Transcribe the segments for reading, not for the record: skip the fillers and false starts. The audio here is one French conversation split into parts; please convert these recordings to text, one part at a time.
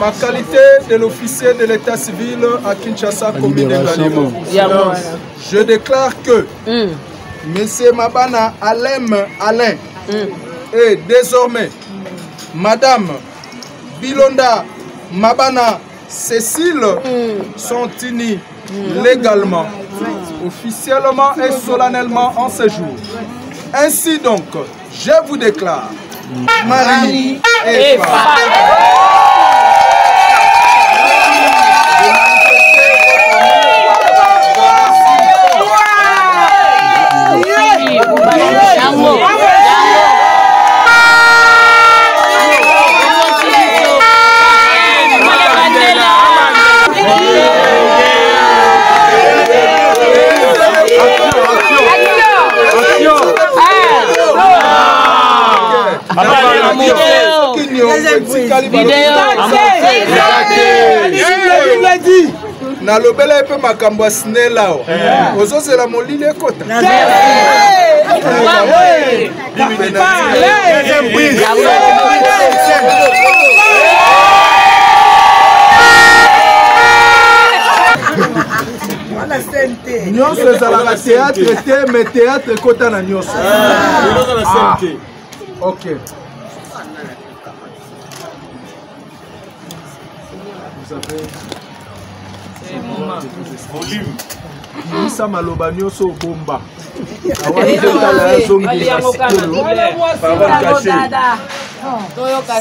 ma qualité de l'officier de l'état civil à Kinshasa, commune de Ngaliema, je déclare que Monsieur Mabana Alain et désormais Madame Bilonda Mabana Cécile sont unis légalement, officiellement et solennellement en ce jour. Ainsi donc, je vous déclare mari et femme. Na lobela epe makambo ya snela ozozela molili ekota nyonso ezalaka théâtre te mais théâtre ekota na nyonso. Ok. Vous avez Misa maloba nyonso bomba.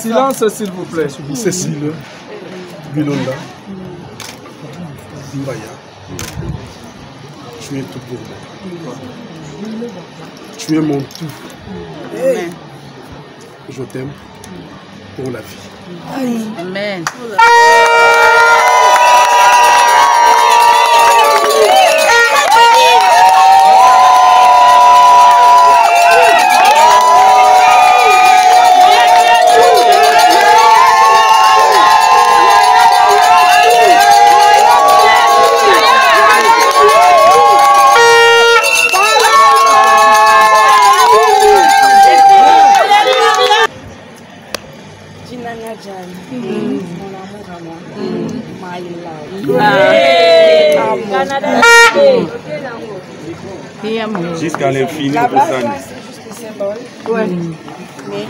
Silence s'il vous plaît. Cécile Bilonda Mbaya, tu es tout pour moi. Tu es mon tout. Amen. Je t'aime pour la vie. Amen. Jusqu'à l'infini, la base, c'est juste le symbole. Ouais. Mais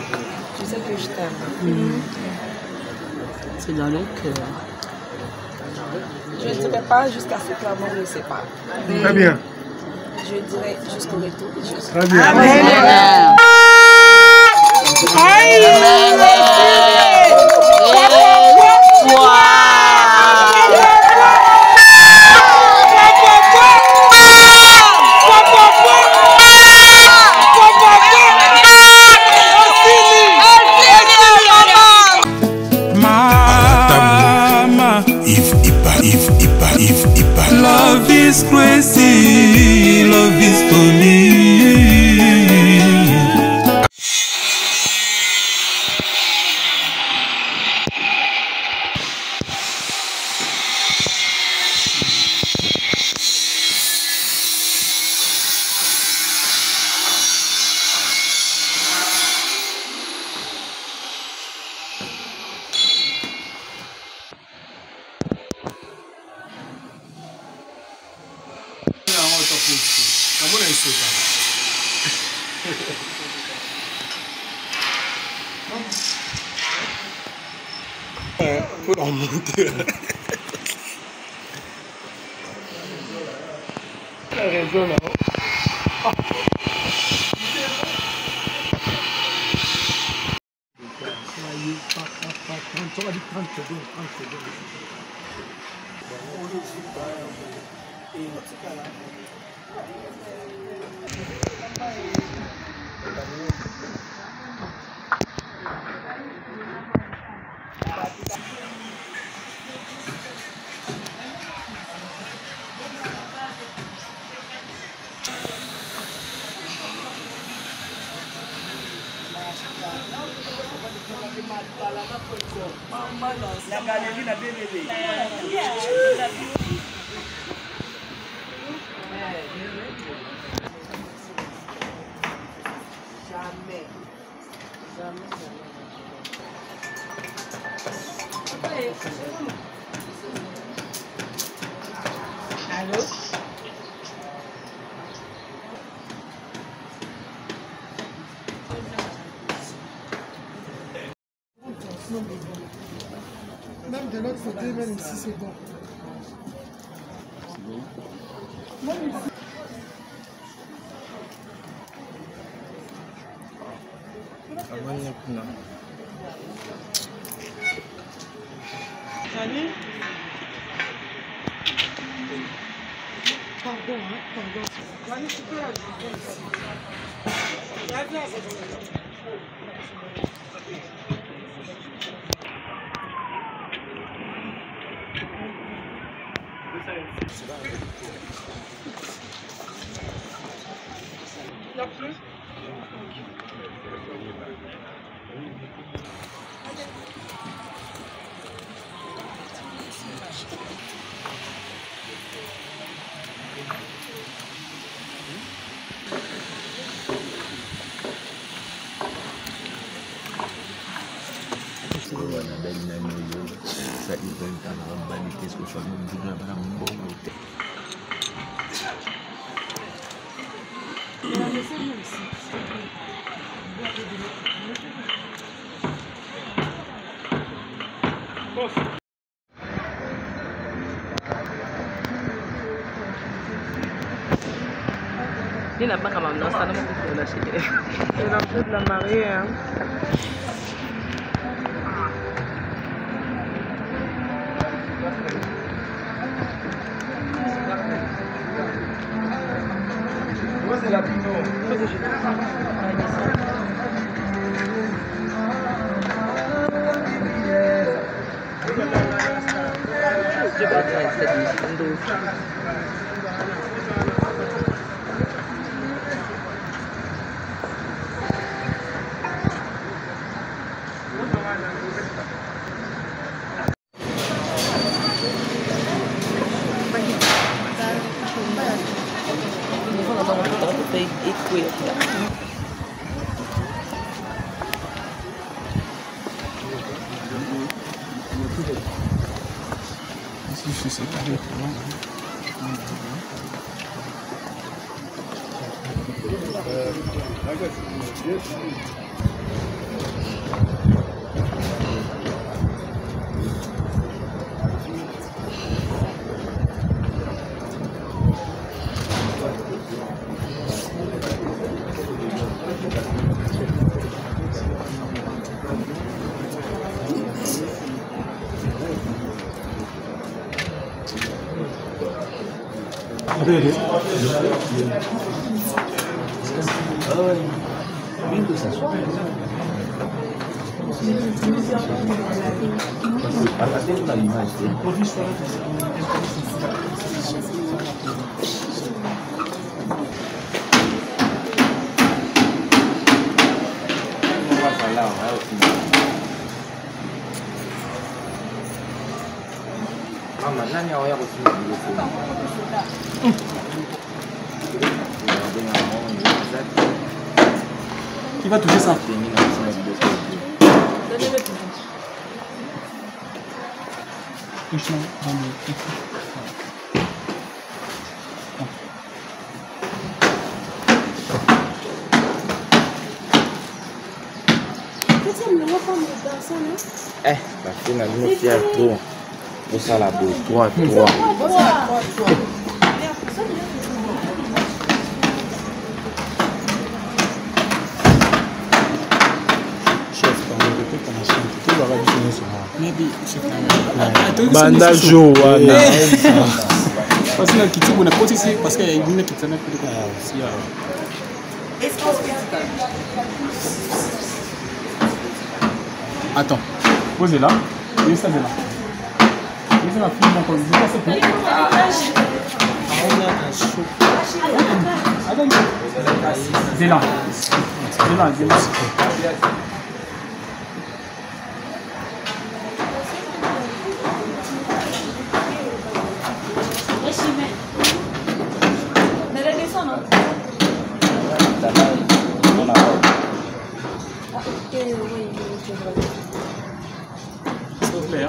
tu sais que je t'aime. C'est dans le cœur. Je ne dirai pas jusqu'à ce que l'amour nous sépare. Très bien. Je dirai jusqu'au retour. Très bien. Amen. Love is crazy, love is funny. Faut en monter. T'as raison là. La galerie n'a pas bébé. Jamais. Allô? Même de l'autre côté, même ici, c'est bon. Même ici. Salut. Pardon, hein, pardon. Allez, tu peux la jouer ici. Il n'y a plus. Il n'a pas quand même, non, ça n'a pas pu lâcher. C'est l'entrée de la mariée, hein. C'est la pinot. Qui va toucher ça? La fille n'a pas fait trop. Pour ça, la boue, 3. Banda Jo wana. Parce que kitu kuna kote ici parce qu'il y a une qui t'en a fait aussi. Attends, posez là. Et ça de là. Et ça la fille mon collègue, ça c'est tout. Attends. Zélan. S'il vous plaît.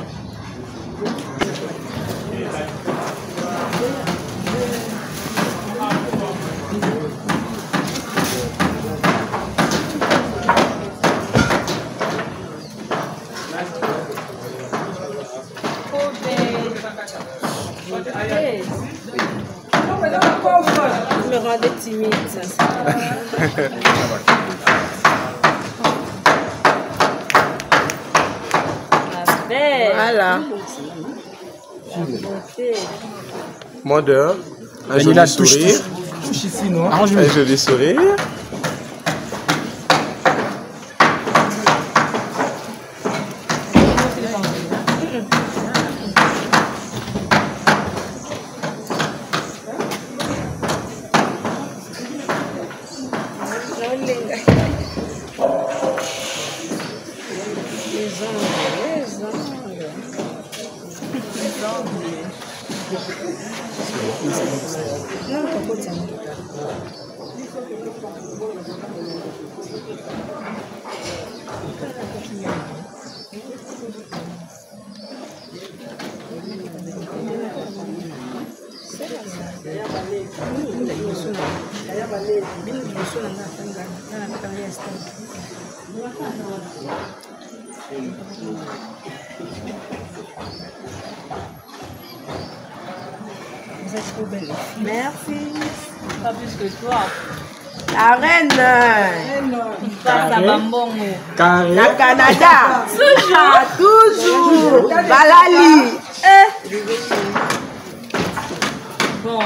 Voilà. Modeur. Un joli sourire. Touche ici, non? Un joli sourire. Vous êtes trop belle. Merci. Pas plus que toi. La reine. Passe à Bambongo. Carré. La Canada. Toujours. Balali. Bon.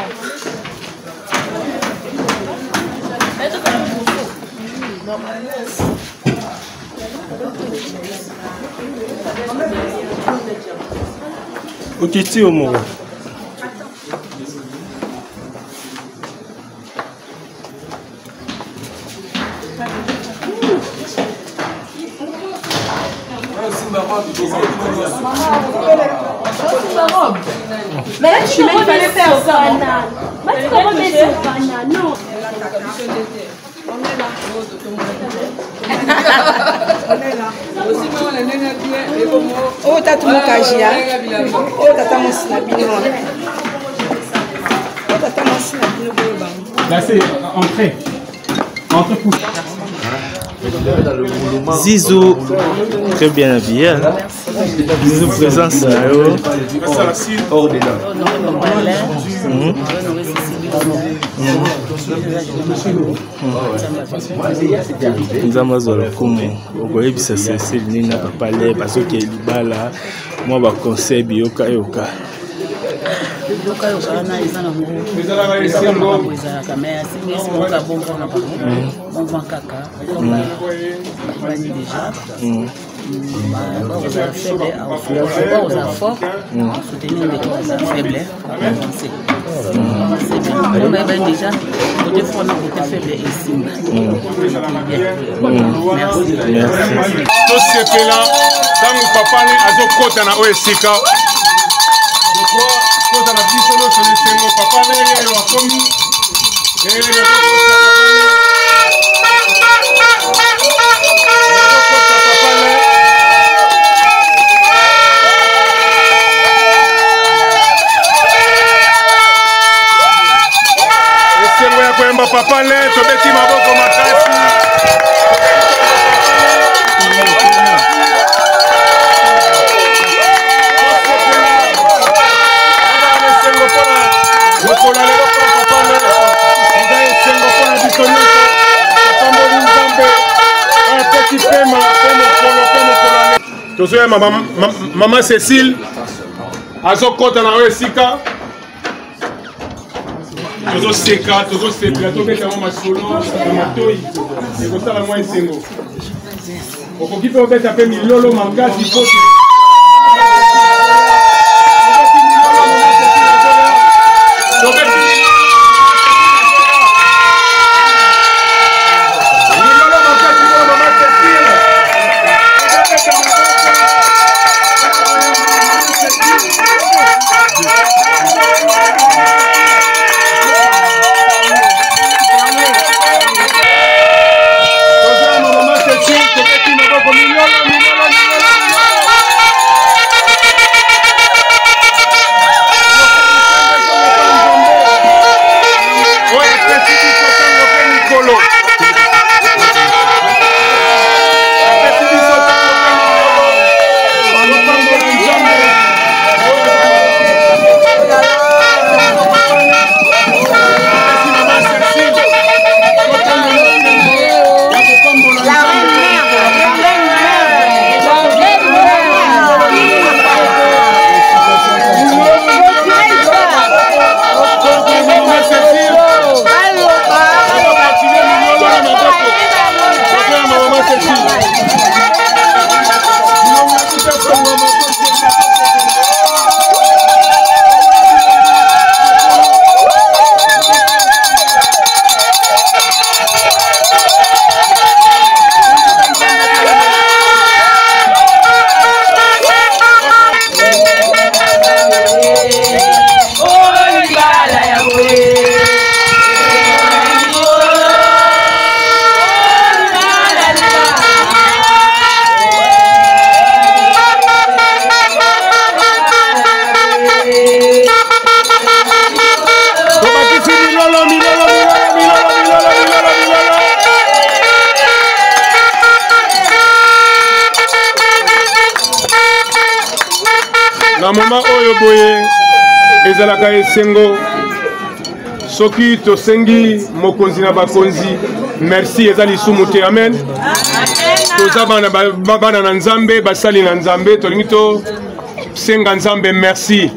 O Titi, au Moro. Mais là, tu m'as fallait faire ça. Mais tu comment mettre ce banane? Non. Oh, tata Mokajia. Oh, tata Mosinabino. Oh, tata Mosinabino. Là, c'est entrée. Entrée couche. Zizou, très bien habillé. Hein? Zizou présence. Hors de là. Nzamba zola kumu okoyebisa sese nina papa le parce que libala moi ba conseil bioka yoka yoka yoka na ezana ngo ezalaka mais c'est bon ka bon na pas bon bon kaka bani déjà aux faibles aux forts soutenir les faibles avancer c'est bien mais ben déjà côté fort na côté faible et simba merci to sepela tangu papa ni azokota na oesika kota na biso no solution papa ne yo akomi esengo ya koyemba papa le tobeti maboko makasi tozoya mama Cécile azokota na oyo esika tozoseka tozosepela tobeta mwa masolo na matoi ekosala mwa esengo okoki mpe obeta mpe milolo makasi po Na moment oyo boye ezalaka esengo soki tosengi mokonzi na bakonzi merci eza lisumu te amen toza bana na nzambe basali na nzambe tolingi tosenga nzambe merci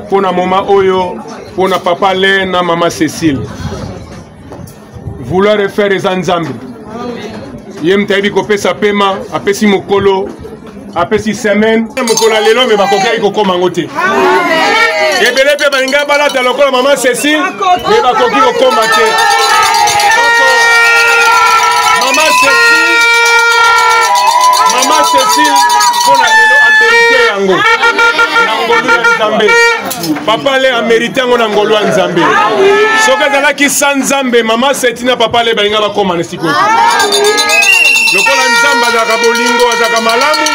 mpona moma oyo mpona papa le na mama Cécile vouloir refaire eza nzambe ye mutayebi kopesa pema apesi mokolo apesi semaine mokolo ya lelo me bakoki kokoma yango te ebele mpe balinga balata lokola mama Cécile me bakoki kokoma te mama Cécile mpona lelo amerite yango na ngolu ya nzambe papa le amerite yango na ngolu ya nzambe soki ezalaki sa nzambe mama Cécile na papa le balinga bakoma na sikoyo lokola nzambe azalaka bolingo azalaka malamu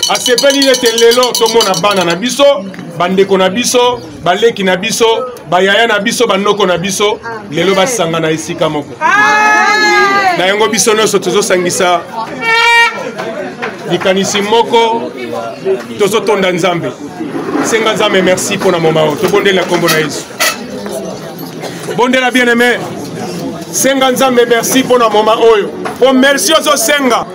asepeli ete lelo tomona bana na biso bandeko na biso baleki na biso bayaya na biso bandoko na biso lelo basanga na esika moko na yango biso nyonso tozosangisa likanisi moko tozotonda nzambe senga nzambe merci mpona moma oyo tobondeli na kombo na Yesu bondela bien aimé senga nzambe merci mpona moma oyo po merci ozosenga.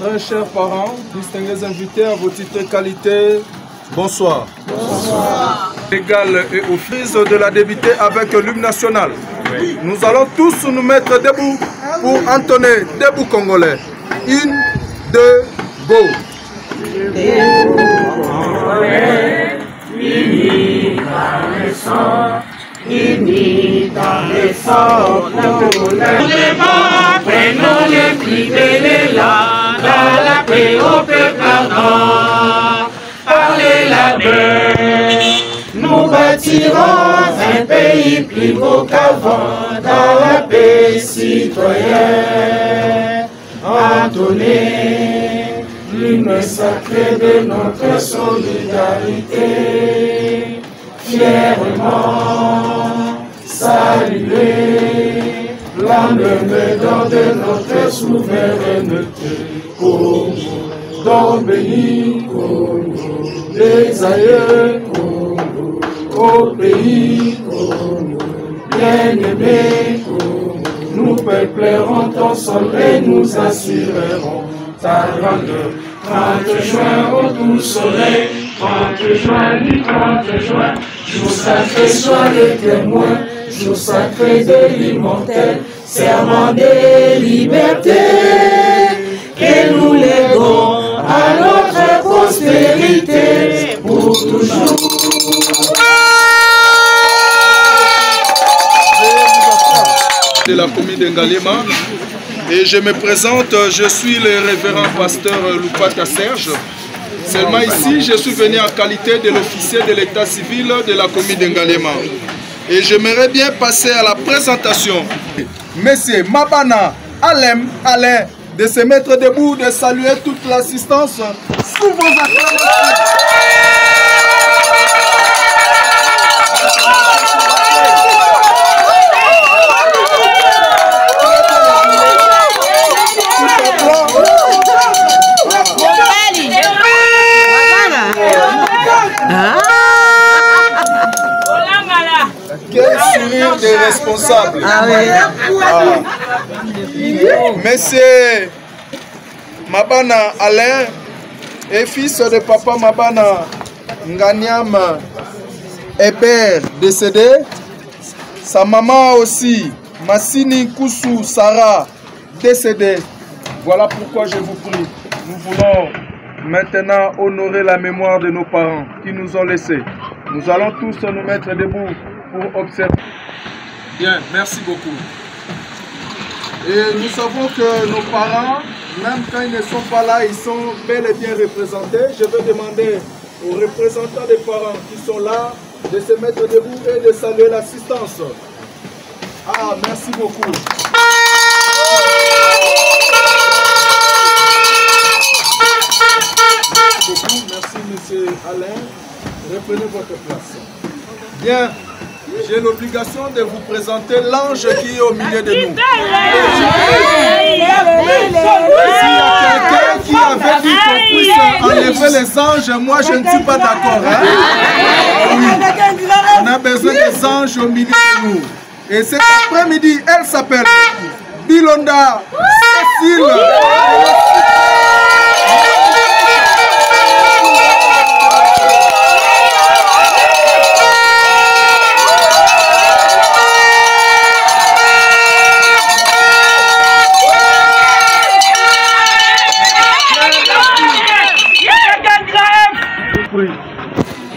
Très chers parents, distingués invités à vos titres et qualités, bonsoir. Bonsoir. Égal et au fils de la débutée avec l'hymne national. Nous allons tous nous mettre debout pour entonner debout congolais. 1, 2, go. Unis dans le sang, unis dans le sang, prenons les plus belles là, dans la paix au peuple ardent, parlez la paix. Nous bâtirons un pays plus beau qu'avant, dans la paix citoyenne. Entonnez l'hymne sacré de notre solidarité, fièrement saluer l'endemain de notre souveraineté. Congo, don béni, Congo, les aïeux, Congo, au pays, Congo, bien-aimé, Congo, nous peuplerons ton sol et nous assurerons ta grandeur. 30 juin au doux soleil, 30 juin du 30 juin, jour sacré sois le témoin, jour sacré de l'immortel, serment de liberté, que nous léguons à notre postérité pour toujours. De la commune d'Ngalema. Et je me présente, je suis le révérend pasteur Loupaka Serge. Seulement ici, je suis venu en qualité de l'officier de l'état civil de la commune d'Ngalema. Et j'aimerais bien passer à la présentation. Monsieur Mabana Alain de se mettre debout, de saluer toute l'assistance sous vos acclamations. Quel sourire des responsables. Monsieur Mabana Alain est fils de papa Mabana Nganyam Hébert décédé. Sa maman aussi, Massini Koussou Sarah décédée. Voilà pourquoi je vous prie. Nous voulons maintenant honorer la mémoire de nos parents qui nous ont laissés. Nous allons tous nous mettre debout pour observer. Bien, merci beaucoup. Et nous savons que nos parents, même quand ils ne sont pas là, ils sont bel et bien représentés. Je vais demander aux représentants des parents qui sont là de se mettre debout et de saluer l'assistance. Ah, merci beaucoup. Merci, monsieur Alain. Reprenez votre place. Bien, j'ai l'obligation de vous présenter l'ange qui est au milieu de nous. S'il y a quelqu'un qui avait vu qu'on puisse enlever les anges, moi je ne suis pas d'accord. Hein? Oui. On a besoin des anges au milieu de nous. Et cet après-midi, elle s'appelle Bilonda Cécile.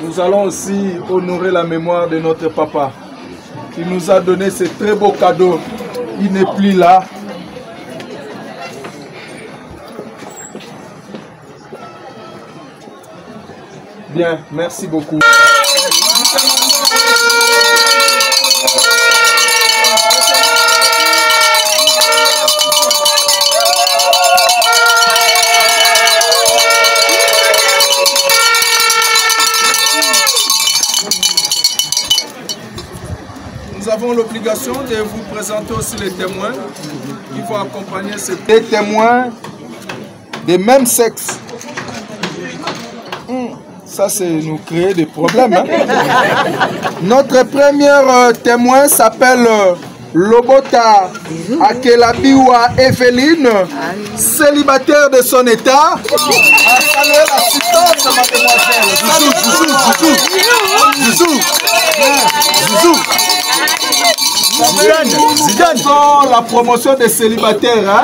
Nous allons aussi honorer la mémoire de notre papa qui nous a donné ce très beau cadeau. Il n'est plus là. Bien, merci beaucoup. Nous avons l'obligation de vous présenter aussi les témoins qui vont accompagner ces témoins des mêmes sexes. Ça, c'est nous créer des problèmes. Hein? Notre premier témoin s'appelle Lobota Akelabiwa Evelyne, célibataire de son état. A salué l'assistance, mademoiselle. Zizou. Zidane. La promotion des célibataires, hein?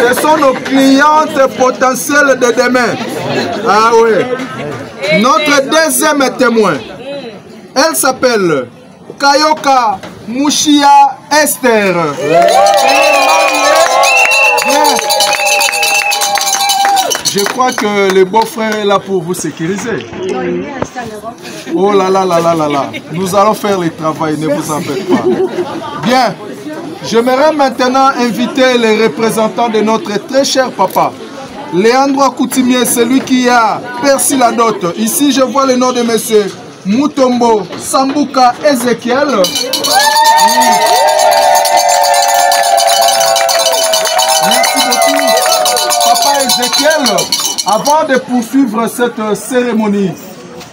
Ce sont nos clientes potentielles de demain. Ah oui. Notre deuxième témoin, elle s'appelle Kayoka Mouchia Esther. Je crois que le beau-frère est là pour vous sécuriser. Oh là là là là là là. Nous allons faire le travail, ne vous en faites pas. Bien, j'aimerais maintenant inviter les représentants de notre très cher papa. Léandre Coutumier, celui qui a perçu la dot. Ici, je vois le nom de monsieur Mutombo Sambuka Ezekiel. Merci beaucoup, papa Ezekiel. Avant de poursuivre cette cérémonie,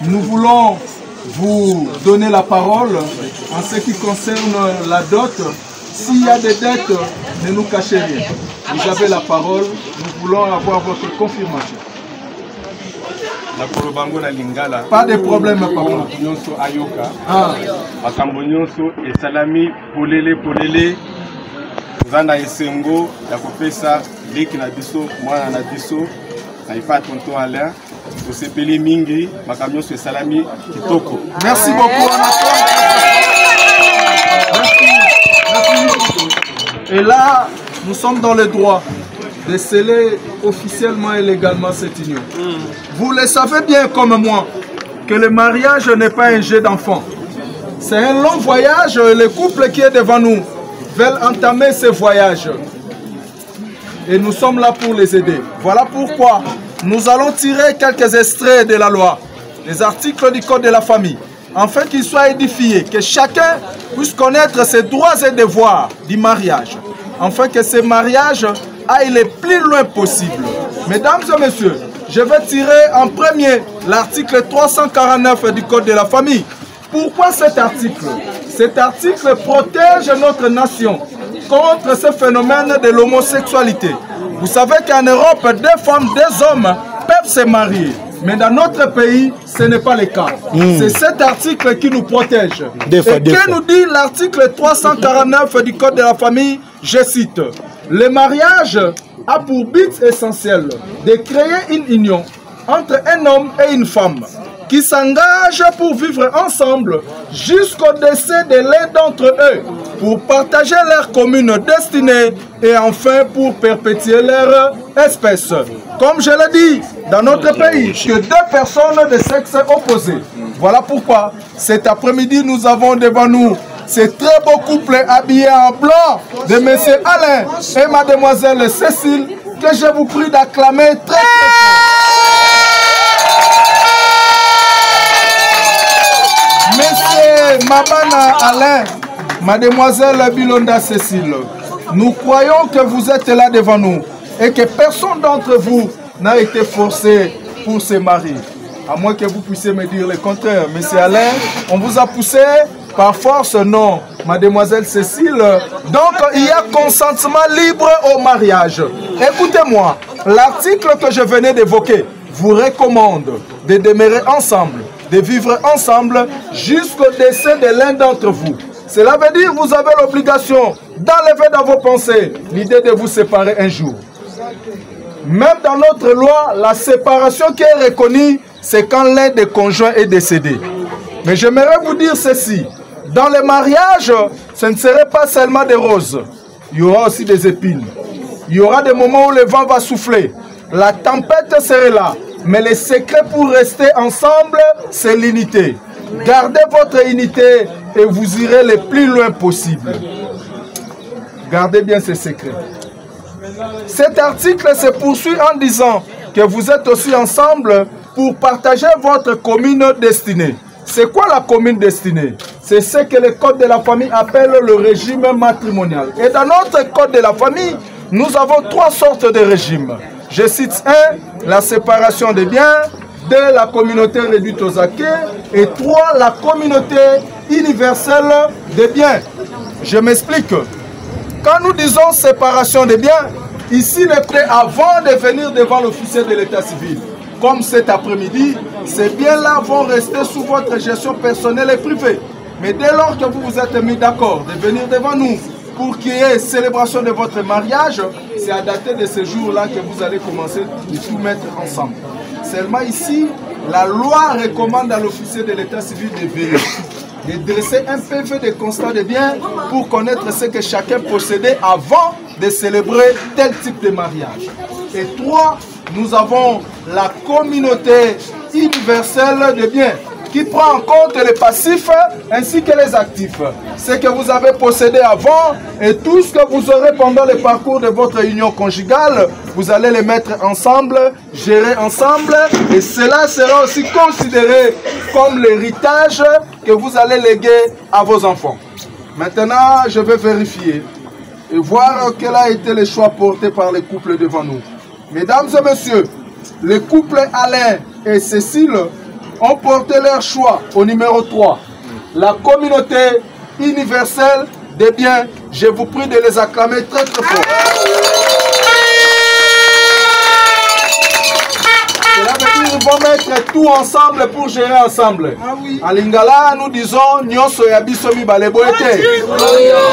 nous voulons vous donner la parole en ce qui concerne la dot. S'il y a des dettes, ne nous cachez rien. Vous avez la parole, nous voulons avoir votre confirmation. Pas de problème, papa. Salami, polele. Zanda esengo ya kopesa leki na biso mwana na biso na ifa tonton Alain osepeli mingi makamyo so salami kitoko. Merci beaucoup Anatole. Et là, nous sommes dans le droit de sceller officiellement et légalement cette union. Vous le savez bien comme moi que le mariage n'est pas un jeu d'enfant. C'est un long voyage. Le couple qui est devant nous veulent entamer ce voyage. Et nous sommes là pour les aider. Voilà pourquoi nous allons tirer quelques extraits de la loi, les articles du Code de la famille, afin qu'ils soient édifiés, que chacun puisse connaître ses droits et devoirs du mariage, afin que ce mariage aille le plus loin possible. Mesdames et messieurs, je vais tirer en premier l'article 349 du Code de la famille. Pourquoi cet article? Cet article protège notre nation contre ce phénomène de l'homosexualité. Vous savez qu'en Europe, deux femmes, deux hommes peuvent se marier. Mais dans notre pays, ce n'est pas le cas. C'est cet article qui nous protège. Que nous dit l'article 349 du Code de la famille? Je cite. Le mariage a pour but essentiel de créer une union entre un homme et une femme qui s'engagent pour vivre ensemble jusqu'au décès de l'un d'entre eux, pour partager leur commune destinée et enfin pour perpétuer leur espèce. Comme je l'ai dit, dans notre pays, que deux personnes de sexe opposé. Voilà pourquoi cet après-midi, nous avons devant nous ce très beau couple habillé en blanc de M. Alain et Mademoiselle Cécile, que je vous prie d'acclamer très très fort. Monsieur Mabana Alain, Mademoiselle Bilonda Cécile, nous croyons que vous êtes là devant nous et que personne d'entre vous n'a été forcé pour se marier. À moins que vous puissiez me dire le contraire. Monsieur Alain, on vous a poussé par force? Non. Mademoiselle Cécile, donc il y a consentement libre au mariage. Écoutez-moi, l'article que je venais d'évoquer vous recommande de demeurer ensemble, de vivre ensemble jusqu'au décès de l'un d'entre vous. Cela veut dire que vous avez l'obligation d'enlever dans vos pensées l'idée de vous séparer un jour. Même dans notre loi, la séparation qui est reconnue, c'est quand l'un des conjoints est décédé. Mais j'aimerais vous dire ceci. Dans le mariage, ce ne serait pas seulement des roses. Il y aura aussi des épines. Il y aura des moments où le vent va souffler. La tempête serait là. Mais le secret pour rester ensemble, c'est l'unité. Gardez votre unité et vous irez le plus loin possible. Gardez bien ces secrets. Cet article se poursuit en disant que vous êtes aussi ensemble pour partager votre commune destinée. C'est quoi la commune destinée? C'est ce que le code de la famille appelle le régime matrimonial. Et dans notre code de la famille, nous avons 3 sortes de régimes. Je cite 1, la séparation des biens, 2, la communauté réduite aux acquis, et 3, la communauté universelle des biens. Je m'explique. Quand nous disons séparation des biens, ici le prêt avant de venir devant l'officier de l'état civil, comme cet après-midi, ces biens-là vont rester sous votre gestion personnelle et privée. Mais dès lors que vous vous êtes mis d'accord de venir devant nous pour qu'il y ait célébration de votre mariage, c'est à dater de ce jour-là que vous allez commencer de tout mettre ensemble. Seulement ici, la loi recommande à l'officier de l'état civil de veiller, de dresser un PV de constat de biens pour connaître ce que chacun possédait avant de célébrer tel type de mariage. Et 3, nous avons la communauté universelle de biens qui prend en compte les passifs ainsi que les actifs. Ce que vous avez possédé avant et tout ce que vous aurez pendant le parcours de votre union conjugale, vous allez les mettre ensemble, gérer ensemble, et cela sera aussi considéré comme l'héritage que vous allez léguer à vos enfants. Maintenant, je vais vérifier et voir quel a été le choix porté par les couples devant nous. Mesdames et messieurs, les couples Alain et Cécile ont porté leur choix au numéro 3. La communauté universelle des biens. Je vous prie de les acclamer très très fort. Cela veut dire qu'ils vont mettre tout ensemble pour gérer ensemble. À Lingala, nous disons Nyonso Yabiso Mibale Boete.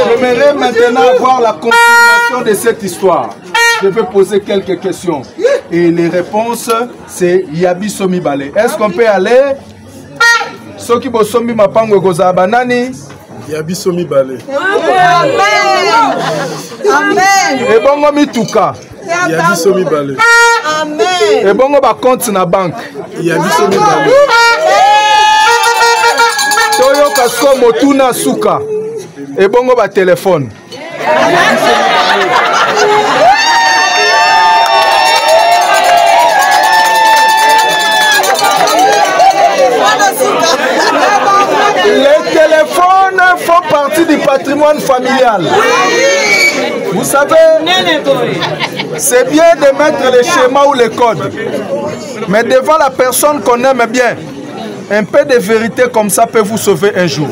J'aimerais maintenant avoir la confirmation de cette histoire. Je vais poser quelques questions. Et les réponses, c'est Yabiso Mibale. Est-ce qu'on peut aller? Soki Bosombi Mapango Gozabanani. Yabiso Mibale. Amen. Amen. Et bongo mituka. Yabiso Mibale. Amen. Et bongo ba compte na banque. Yabiso Mibale. Toyo kasko motuna suka. Et bongo ba téléphone. Les téléphones font partie du patrimoine familial. Vous savez, c'est bien de mettre les schémas ou les codes. Mais devant la personne qu'on aime bien, un peu de vérité comme ça peut vous sauver un jour.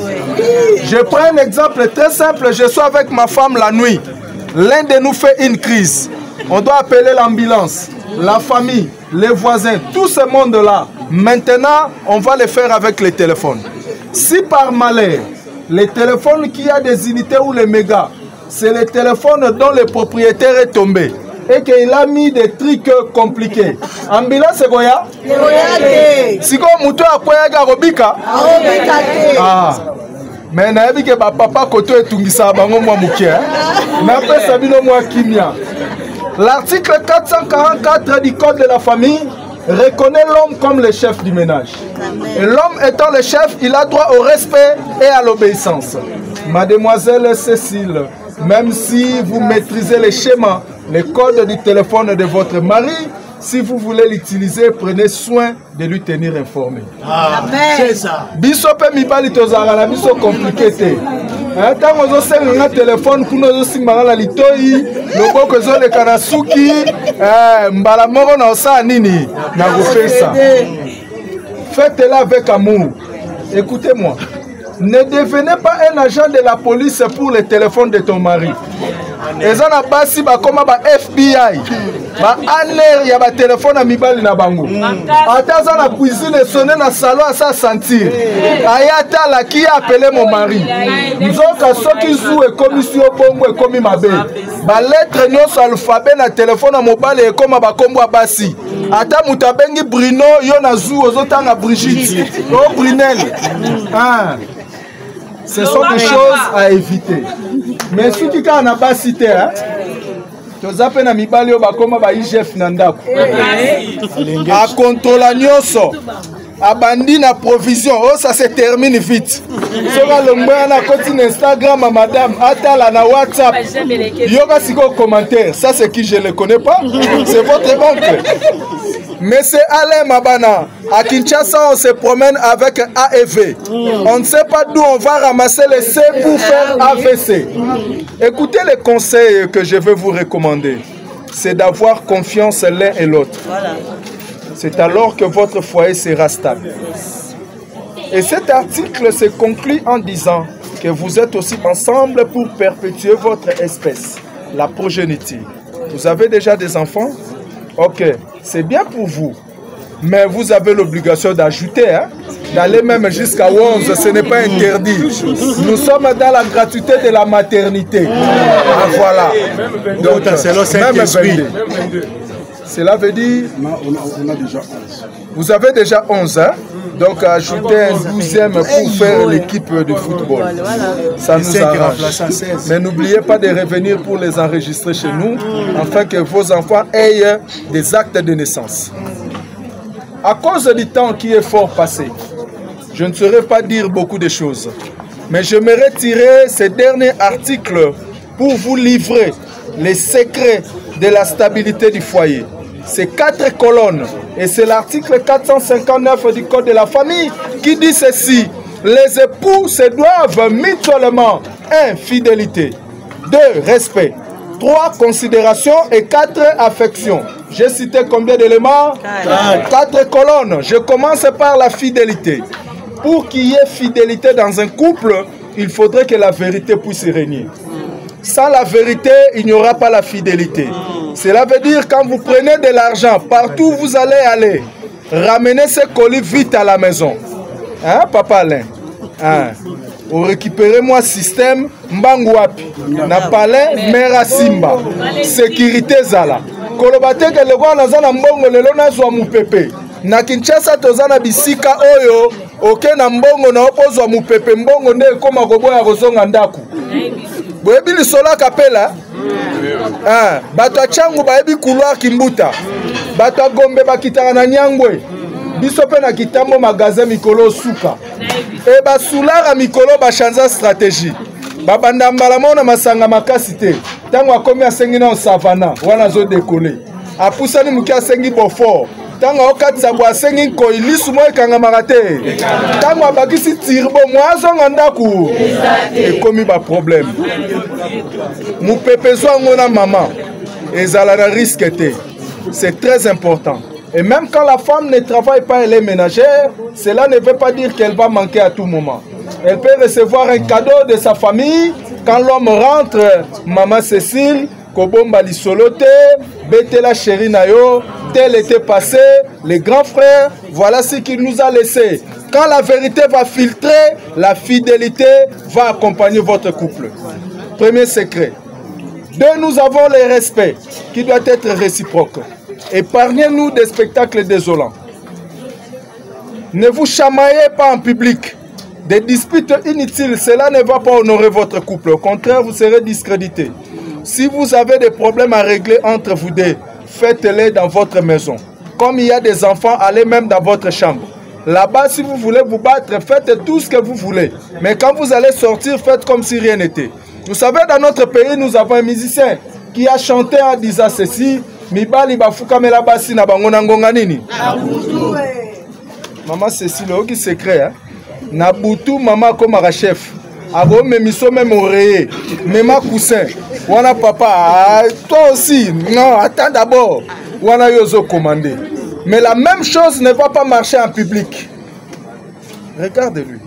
Je prends un exemple très simple. Je suis avec ma femme la nuit. L'un de nous fait une crise. On doit appeler l'ambulance, la famille, les voisins, tout ce monde-là. Maintenant, on va le faire avec les téléphones. Si par malheur, les téléphones qui a des unités ou les mégas, c'est le téléphone dont le propriétaire est tombé et qu'il a mis des trucs compliqués. Ambulance, c'est quoi? Si vous avez Robika. Ah. Mais nayebi ke papa koto etungisa bango mwa muke. Na pesa bino mwa kimia. L'article 444 du code de la famille reconnaît l'homme comme le chef du ménage. Et l'homme étant le chef, il a droit au respect et à l'obéissance. Mademoiselle Cécile, même si vous maîtrisez les schémas, les codes du téléphone de votre mari, si vous voulez l'utiliser, prenez soin de lui tenir informé. Amen. C'est ça. Biso pe mibali tozala la biso compliqué. ntango ozosenga téléphone kuna ozosimbanga na litoi loboko ezoleka na suki mbala moko na osala nini na kopesa. Faites-la avec amour. Écoutez-moi. Ne devenez pas un agent de la police pour le téléphone de ton mari. Eza na basi bakoma ba FBI. Ba aner ya ba téléphone na mibali na bango. Ata za na cuisine sonner na salon à sa sentir. Ayata la qui a appelé mon mari. Nzoka soki zu e commission bongo e komi mabe. Ba lettre nyonso alphabet na téléphone na mobile e koma ba kombo basi. Ata mutabengi Bruno yo na zu ozotanga Brigitte. Oh Brunel. Ah. Ce sont des choses à éviter. Mais si tu as un bas cité, tu as fait un mibali bakoma ba IGF nandako. A contrôler nyoso. A bandi na provision. Oh ça se termine vite. Sora le moyen na continue Instagram à madame atala na WhatsApp. Yoga siko commentaire. Ça c'est qui je le connais pas. C'est votre oncle. Mais c'est Alain Mabana. À Kinshasa, on se promène avec AEV. On ne sait pas d'où on va ramasser les C pour faire AVC. Écoutez les conseils que je vais vous recommander. C'est d'avoir confiance l'un et l'autre. C'est alors que votre foyer sera stable. Et cet article se conclut en disant que vous êtes aussi ensemble pour perpétuer votre espèce, la progéniture. Vous avez déjà des enfants? Ok, c'est bien pour vous, mais vous avez l'obligation d'ajouter, d'aller même jusqu'à 11, ce n'est pas interdit. Nous sommes dans la gratuité de la maternité. Ah, voilà. Donc, même 22. Cela veut dire... On a déjà 11. Vous avez déjà 11, hein? Donc ajoutez un 12e pour faire l'équipe de football. Ça nous arrange. Mais n'oubliez pas de revenir pour les enregistrer chez nous, afin que vos enfants aient des actes de naissance. À cause du temps qui est fort passé, je ne saurais pas dire beaucoup de choses. Mais je me retirer ce dernier article pour vous livrer les secrets de la stabilité du foyer. C'est 4 colonnes et c'est l'article 459 du Code de la famille qui dit ceci. Les époux se doivent mutuellement 1. Fidélité, 2. Respect, 3. Considération et 4. Affection. J'ai cité combien d'éléments? 4 colonnes. Je commence par la fidélité. Pour qu'il y ait fidélité dans un couple, il faudrait que la vérité puisse régner. Sans la vérité, il n'y aura pas la fidélité. Cela veut dire quand vous prenez de l'argent, partout où vous allez aller, ramenez ces colis vite à la maison. Hein, Papa Alain? Hein? Vous récupérez-moi système Mbangwapi. Na palais Mera Simba. Sécurité Zala. Kolobate que le roi Nazana Mbongo le lona zwa mupepe. Na Kinshasa tozana bisika oyo. Oke na mbongo na opozwa mupepe mbongo nde koma koboya kozonga ndaku. Boyebi lisola kapela. Bato changu bayebi couloir kimbuta. Bato gombe bakitaka na nyangwe. Biso pe na kitambo magasin mikolo suka. E ba sulara mikolo ba chanza stratégie. Babanda mbala mona masanga makasi te. Tango akomi asengi na savana wana zo décoller. Apusani muki asengi Beaufort. Tango okatisa bo asengi ko ilisu mo ekanga marate. Tango abakisi tirbo mwazo ngandaku. E komi ba problème. Mu pepezo ngona maman. Ezala na risque te. C'est très important. Et même quand la femme ne travaille pas, elle est ménagère, cela ne veut pas dire qu'elle va manquer à tout moment. Elle peut recevoir un cadeau de sa famille. Quand l'homme rentre, maman Cécile, Kobomba Lisolote, Betela Chéri Nayo, tel était passé, les grands frères, voilà ce qu'il nous a laissé. Quand la vérité va filtrer, la fidélité va accompagner votre couple. Premier secret. 2, nous avons le respect qui doit être réciproque. Épargnez-nous des spectacles désolants. Ne vous chamaillez pas en public. Des disputes inutiles, cela ne va pas honorer votre couple. Au contraire, vous serez discrédité. Si vous avez des problèmes à régler entre vous deux, faites-les dans votre maison. Comme il y a des enfants, allez même dans votre chambre. Là-bas, si vous voulez vous battre, faites tout ce que vous voulez. Mais quand vous allez sortir, faites comme si rien n'était. Vous savez, dans notre pays, nous avons un musicien qui a chanté en disant ceci. Mibali bafuka mela basi na bango na ngonga nini? Maman Cécile, oki secret, hein? Na butu maman comme chef. abo memiso même oreiller, mema coussin. Wana papa, toi aussi, non, attends d'abord. Wana yozo commandé. Mais la même chose ne va pas marcher en public. Regarde-lui.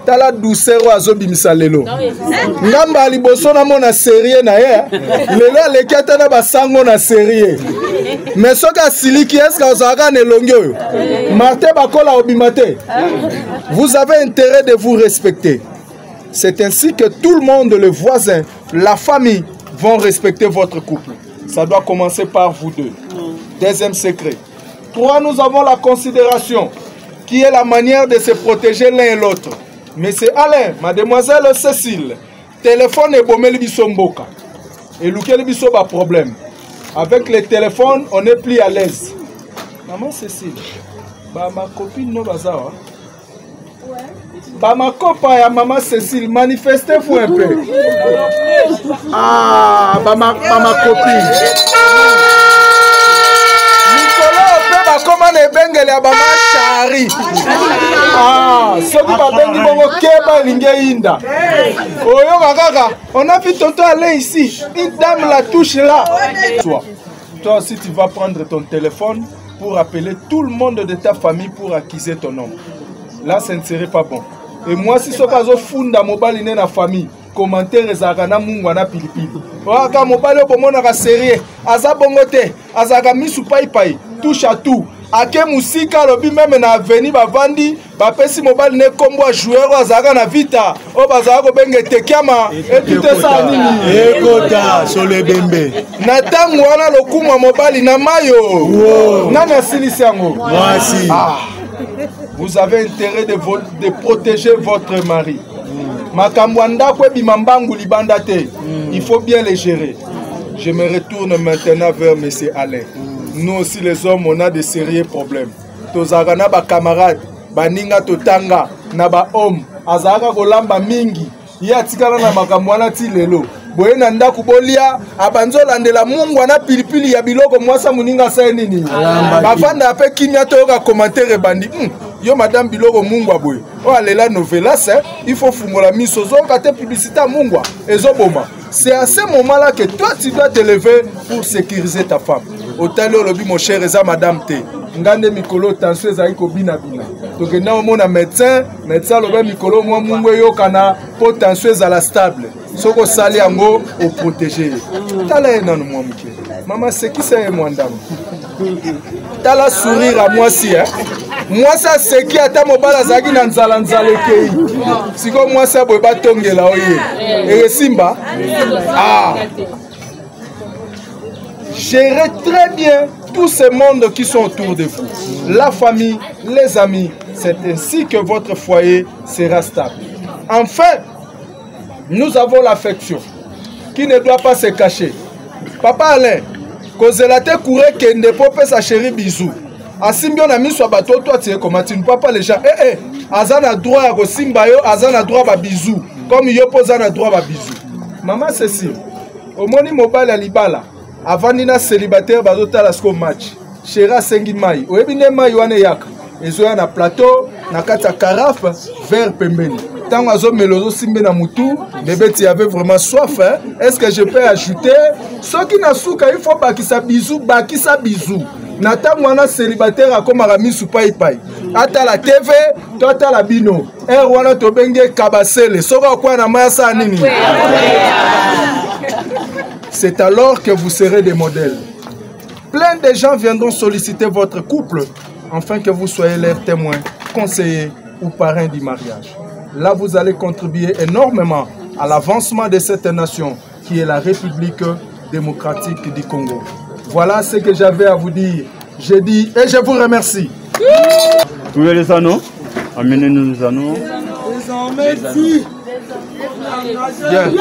T'as la douceur oiseau bimisa lelo. Ngamba liboso na mona sérieux na ye. Lelo le kata na basango na sérieux. Mais soka siliki eska ozaka ne longyo. Marté bakola obimate. Vous avez intérêt de vous respecter. C'est ainsi que tout le monde, le voisin, la famille vont respecter votre couple. Ça doit commencer par vous deux. Deuxième secret. 3, nous avons la considération, qui est la manière de se protéger l'un et l'autre. Monsieur Alain, mademoiselle Cécile, téléphone et bomé bisomboka. Et lequel biso ba problème. Avec les téléphones, on est plus à l'aise. Maman Cécile, bah ma copine no bazawa. Bah ma copain et maman Cécile, manifestez-vous un peu. Ah, bah ma copine. Comment ne bengele ya bama chari. Ah, soki ba bengi bongo keba linge인da. Oyo kaka, on a vu tonton Alain ici. Une dame la touche là. Toi aussi tu vas prendre ton téléphone pour appeler tout le monde de ta famille pour accuser ton nom. Là ce ne serait pas bon. Et moi si soka zo funda mobali ne na famille, commentaire ezaka na mungu na pilipili. Waka mobali obomona ka sérieux, aza bongote, azaka misu pai pai. Touche à tout. Ake musika lobi même na aveni bavandi bapesi mobile ne kombo joueur azaka na vita o bazaka ko benge tekama et tout ça nini ekota sole bembe na tango wana lokuma mobile na mayo nana silisi yango mwasi. Vous avez intérêt de protéger votre mari. Makambo ndako ebimambangu libanda te. Il faut bien les gérer. Je me retourne maintenant vers monsieur Alain. Nous aussi les hommes, on a de sérieux problèmes. Tozaka na ba camarades, baninga totanga, na ba homme, azaka kolamba mingi. Ya tikala na makambo wana ti lelo. Boye na ndaku bolia, abanzola ndela mungu wana pilipili ya biloko mwasa muninga sa nini. Bavanda ape kimia toka commentaire bandi. Yo madame biloko mungu aboye. O alela novelas, il faut fungola miso zoka te publicité mungu ezoboma. C'est à ce moment-là que toi tu dois te lever pour sécuriser ta femme. Otalo lobi mon cher eza madame te. Ngande mikolo tension ezali ko bina bina. Donc na omona médecin lobi mikolo mwa mungu yo kana po tension ezala stable. Soko sali yango o protéger. Tala enano mwa muke. Maman c'est qui c'est moi ndam. Tala sourire à moi si hein. Moi ça c'est qui ata mobala zaki na nzala kei. Siko moi ça boy batongela oye. Et simba. Ah. Gérez très bien tous ces mondes qui sont autour de vous. La famille, les amis, c'est ainsi que votre foyer sera stable. Enfin, nous avons l'affection qui ne doit pas se cacher. Papa Alain, Kozelate Kouré Kende Popé sa chérie bisou. Asimbio na miso bato toi tu es comment tu ne peux pas les gens. Azana droit à Simbayo, Azana droit à bisou. Comme yo posana droit à bisou. Maman Cécile, au moni mobile à Libala. Avant nina célibataire bazota la sko match. Chéra sengi mai. Oebine mai wana yaka. Ezoya na plateau, na kata carafe, verre pembeni. Tant azo melozo simbe na mutu, bébé tu avais vraiment soif hein? Est-ce que je peux ajouter ceux qui na souka il faut bakisa bisou, bakisa bisou. Na tango wana célibataire akomaka misu pai pai. Ata la TV, tota la bino. Wana to benge kabasele. Soka kwa na masa nini? C'est alors que vous serez des modèles. Plein de gens viendront solliciter votre couple afin que vous soyez leurs témoins, conseillers ou parrains du mariage. Là, vous allez contribuer énormément à l'avancement de cette nation qui est la République démocratique du Congo. Voilà ce que j'avais à vous dire. Je dis et je vous remercie. Trouvez les anneaux. Amenez-nous les anneaux. Merci. Bien.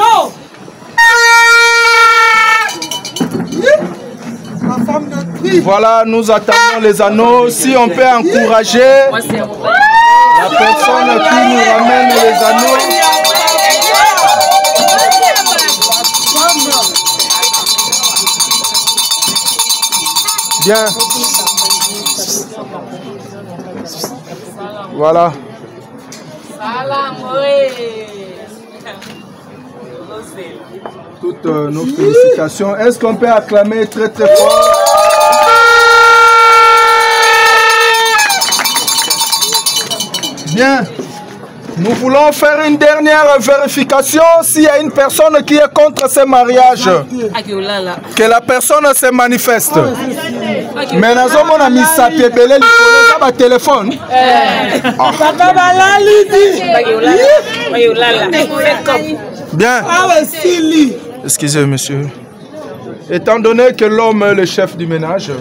Voilà, nous attendons les anneaux. Si on peut encourager la personne qui nous ramène les anneaux. Bien. Voilà. toutes nos félicitations. Est-ce qu'on peut acclamer très très fort? Bien. Nous voulons faire une dernière vérification s'il y a une personne qui est contre ce mariage. Que la personne se manifeste. Mais nous avons mis ça sur téléphone. Bien. Excusez, monsieur. Étant donné que l'homme est le chef du ménage,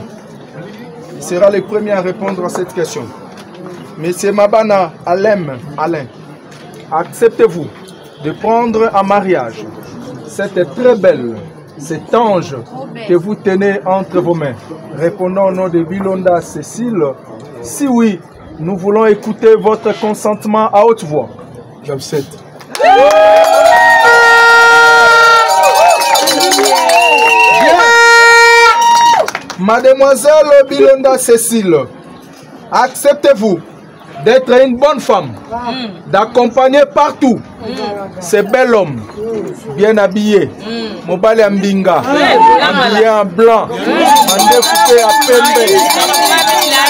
il sera le premier à répondre à cette question. Monsieur Mabana Alain, acceptez-vous de prendre en mariage cette très belle, cet ange que vous tenez entre vos mains? Répondons au nom de Bilonda Cécile. Si oui, nous voulons écouter votre consentement à haute voix. J'accepte. Mademoiselle Bilonda Cécile, acceptez-vous d'être une bonne femme, d'accompagner partout ce bel homme, bien habillé, Mobali Mbinga, habillé en blanc, Mandefouté à Pembe,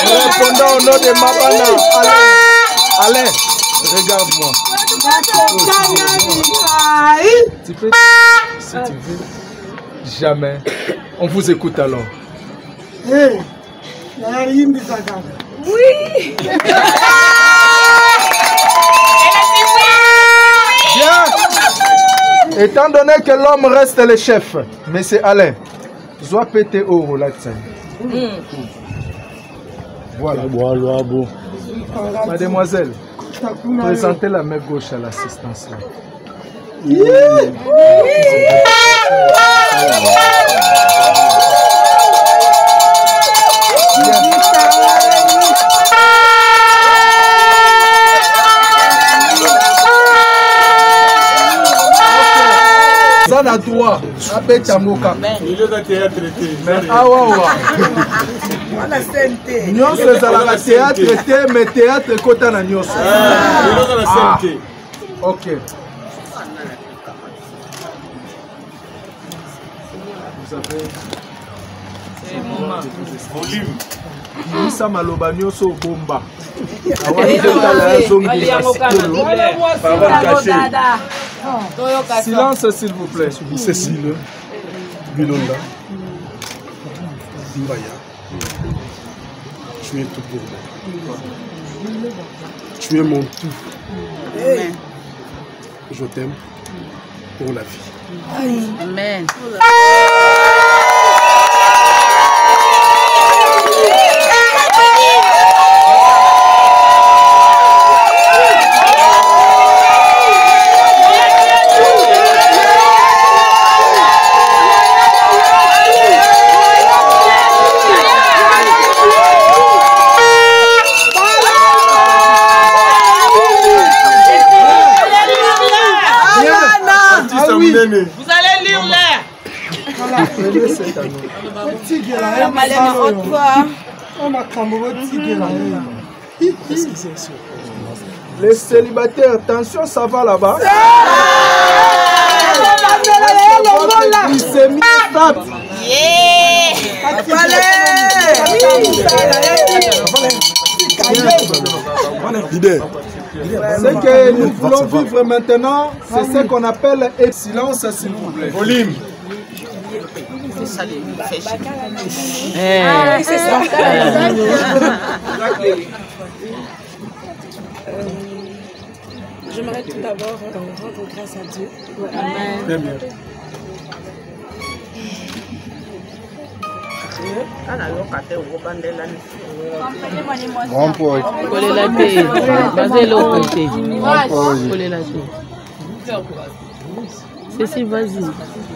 répondant au nom de Mabana, Alain, regarde-moi. Tu peux, si tu veux, jamais. On vous écoute alors. Oui. Bien. Étant donné que l'homme reste le chef, Monsieur Alain, doit péter au relax. Voilà. Mademoiselle, présentez la main gauche à l'assistance. Ça n'a droit à Betamoka. Mais awa. Nous sommes à la théâtre, mais théâtre côté na nyos. Ok. Vous avez Misa maloba nyoso bomba. Silence s'il vous plaît. Cécile Bilonda Mbaya. Tu es tout pour moi. Tu es mon tout. Je t'aime pour la vie. Amen. Vous allez lire l'air. Les célibataires, attention, ça va là-bas. Ce que nous voulons vivre maintenant, c'est ce qu'on appelle le silence, s'il vous plaît. Volume. J'aimerais tout d'abord rendre grâce à Dieu. Amen. Très bien. Cécile, vas-y.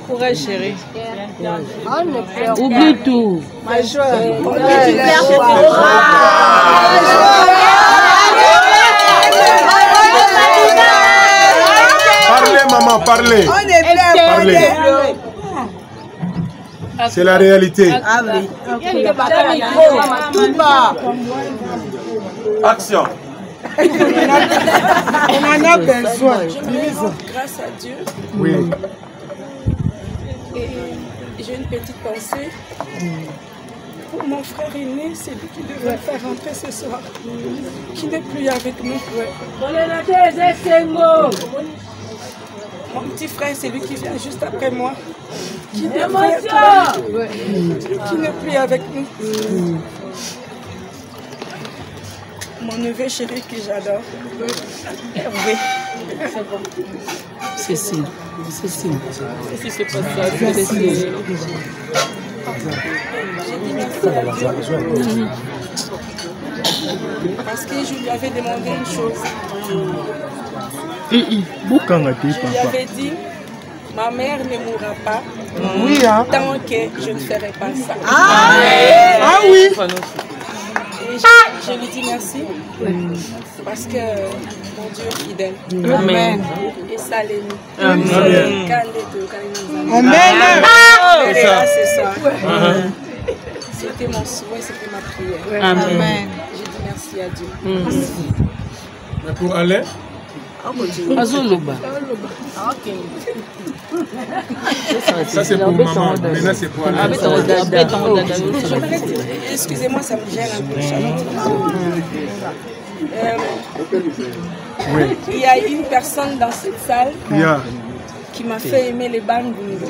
Courage, chérie. Oublie tout. Ma joie. Parlez, maman, parlez. On est bien, parlez. C'est la réalité. Ah oui. Tout bas. Action. On en a besoin. Grâce à Dieu. Oui. Et j'ai une petite pensée pour mon frère aîné, c'est lui qui devrait faire rentrer ce soir, qui n'est plus avec nous. Mon petit frère, c'est lui qui vient juste après moi, qui n'est plus avec nous. Mon neveu chéri que j'adore, Hervé. Cécile. Qu'est-ce qui se passe là? Je vais laisser. Parce que je lui avais demandé une chose. Je lui avais dit, ma mère ne mourra pas tant que je ne ferai pas ça. Ah oui. Et je lui dis merci parce que mon Dieu est fidèle. Amen. Et ça l'est. Amen. C'est ça. C'était mon souhait, c'était ma prière. Amen. J'ai dit merci à Dieu. Mais pour Alain? Ça c'est pour maman, maintenant c'est pour Alain. Excusez-moi, ça me gêne un peu, Charlotte. Il y a une personne dans cette salle qui m'a fait aimer les bandundu.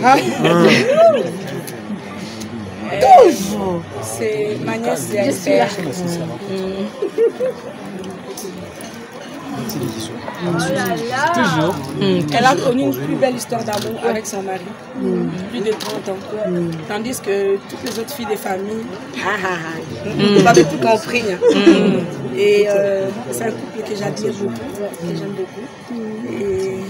C'est ma nièce Esther. Toujours. Elle a connu une plus belle histoire d'amour avec son mari, plus de 30 ans. Tandis que toutes les autres filles des familles, vous avez tout compris. Et c'est un couple que j'admire beaucoup, que j'aime beaucoup. Et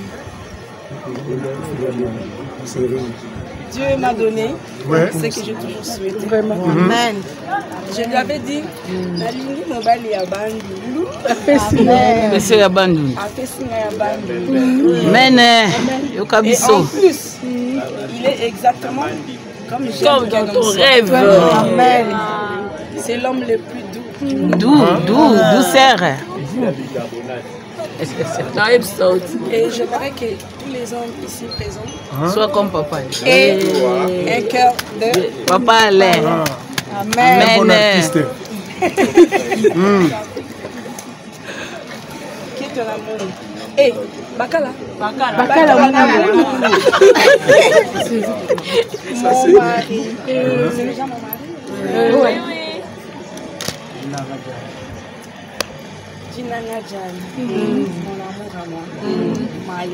Dieu m'a donné ce que j'ai toujours souhaité. Amen. Je lui avais dit, Nalingi Mobali Yabandu. Monsieur Yabandu. Amen. Et en plus, il est exactement comme dans ton rêve. Amen. C'est l'homme le plus doux. Douceur. Et j'aimerais que tous les hommes ici présents soient comme papa. Et un cœur de Papa Alain. Amen. Bon artiste. Qui est ton amour? Eh, Bakala. Bakala, mon amour. Mon mari. C'est déjà mon mari? Oui. Jinanya Jan, mon amour à moi, my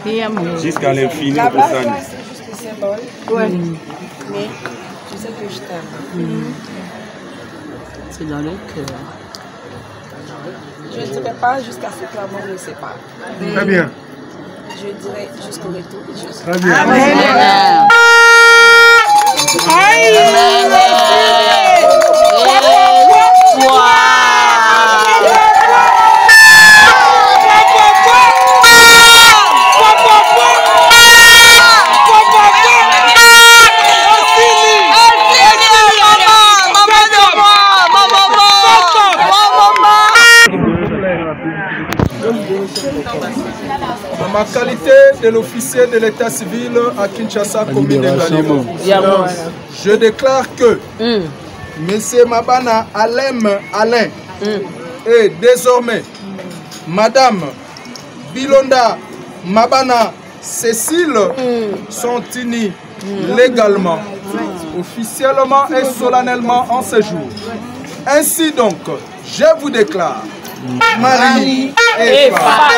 love. Jusqu'à l'infini. La base, c'est juste le symbole. Mais tu sais que je t'aime. C'est dans le cœur. Je ne dirai pas jusqu'à ce que l'amour nous sépare. Très bien. Je dirai jusqu'au retour de Jésus. Très bien. Amen. En ma qualité de l'officier de l'état civil à Kinshasa, commune de Ngaliema, je déclare que M. Mabana Alain et désormais Madame Bilonda Mabana Cécile sont unis légalement, officiellement et solennellement en ce jour. Ainsi donc, je vous déclare mari et femme.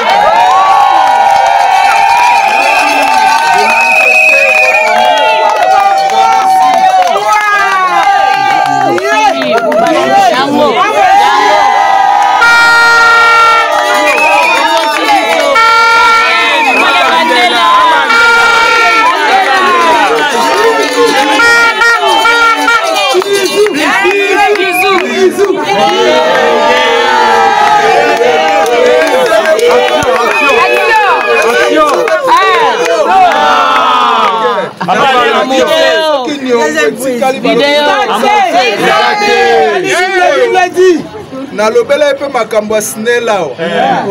na lobela epe makambo asinela o